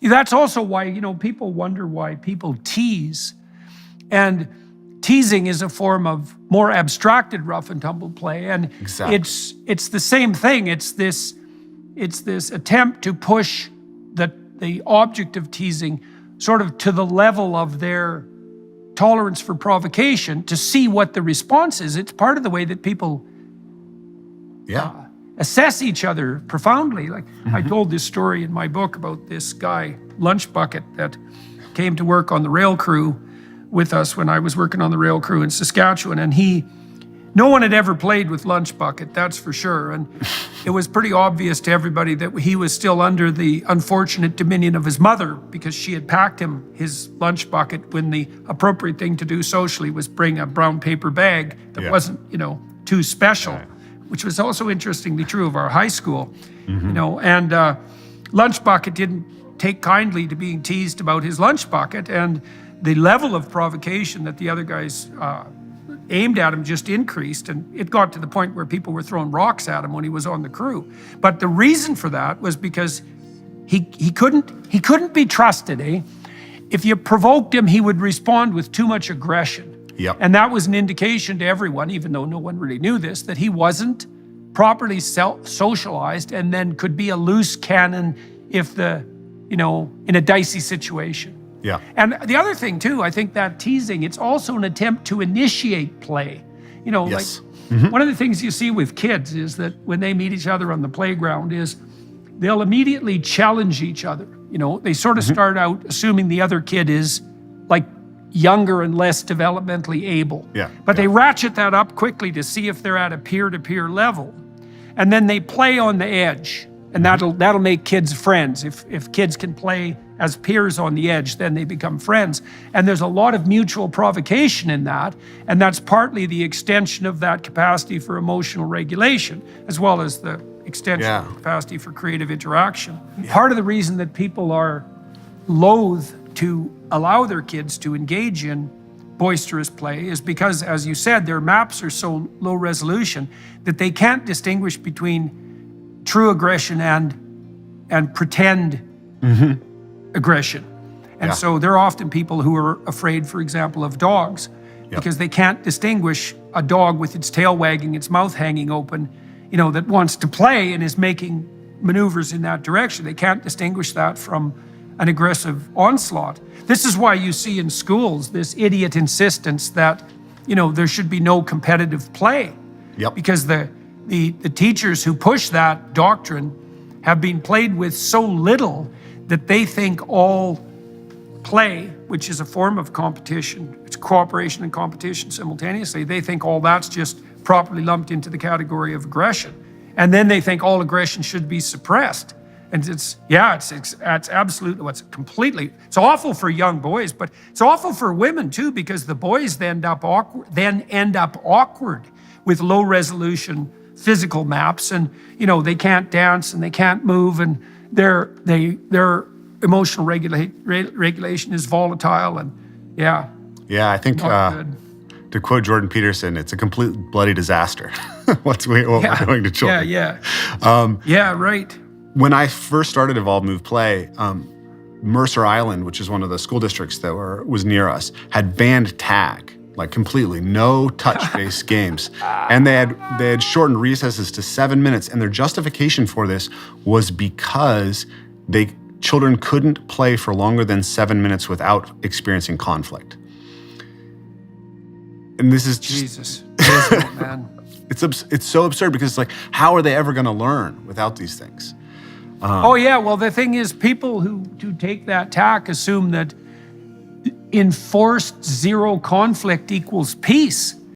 That's also why, people wonder why people tease. And teasing is a form of more abstracted rough and tumble play. And Exactly. it's the same thing. It's this attempt to push the object of teasing sort of to the level of their tolerance for provocation to see what the response is. It's part of the way that people assess each other profoundly. Like I told this story in my book about this guy, Lunch Bucket, that came to work on the rail crew with us when I was working on the rail crew in Saskatchewan. And no one had ever played with Lunch Bucket, that's for sure. And it was pretty obvious to everybody that he was still under the unfortunate dominion of his mother, because she had packed him his lunch bucket when the appropriate thing to do socially was bring a brown paper bag that wasn't, too special, which was also interestingly true of our high school, and Lunch Bucket didn't take kindly to being teased about his lunch bucket, and the level of provocation that the other guys aimed at him just increased, and it got to the point where people were throwing rocks at him when he was on the crew. But the reason for that was because he couldn't be trusted. If you provoked him, he would respond with too much aggression. Yep. And that was an indication to everyone, even though no one really knew this, that he wasn't properly socialized and then could be a loose cannon if in a dicey situation. Yeah. And the other thing too, I think that teasing, it's also an attempt to initiate play. Yes. Like one of the things you see with kids is that when they meet each other on the playground is they'll immediately challenge each other. They sort of start out assuming the other kid is like younger and less developmentally able. Yeah. But they ratchet that up quickly to see if they're at a peer-to-peer level. And then they play on the edge. And that'll make kids friends. If kids can play as peers on the edge, then they become friends. And there's a lot of mutual provocation in that. And that's partly the extension of that capacity for emotional regulation, as well as the extension of the capacity for creative interaction. Part of the reason that people are loath to allow their kids to engage in boisterous play is because, as you said, their maps are so low resolution that they can't distinguish between true aggression and pretend aggression. And so they're often people who are afraid, for example, of dogs, because they can't distinguish a dog with its tail wagging, its mouth hanging open, that wants to play and is making maneuvers in that direction. They can't distinguish that from an aggressive onslaught. This is why you see in schools this idiot insistence that, there should be no competitive play. Because the teachers who push that doctrine have been played with so little that they think all play, which is a form of competition, it's cooperation and competition simultaneously, they think all that's just properly lumped into the category of aggression. And then they think all aggression should be suppressed. And it's absolutely, it's awful for young boys, but it's awful for women too, because the boys then end up awkward with low resolution physical maps, and they can't dance and they can't move, and their emotional regulation is volatile, and I think to quote Jordan Peterson, it's a complete bloody disaster. what we're doing to children. Right. When I first started Evolve Move Play, Mercer Island, which is one of the school districts that was near us, had banned tag. Like completely, no touch-based games. And they had shortened recesses to 7 minutes, and their justification for this was because children couldn't play for longer than 7 minutes without experiencing conflict. And this is Jesus, man. It's so absurd, because it's like, how are they ever going to learn without these things? Well, the thing is, people who take that tack assume that enforced zero conflict equals peace.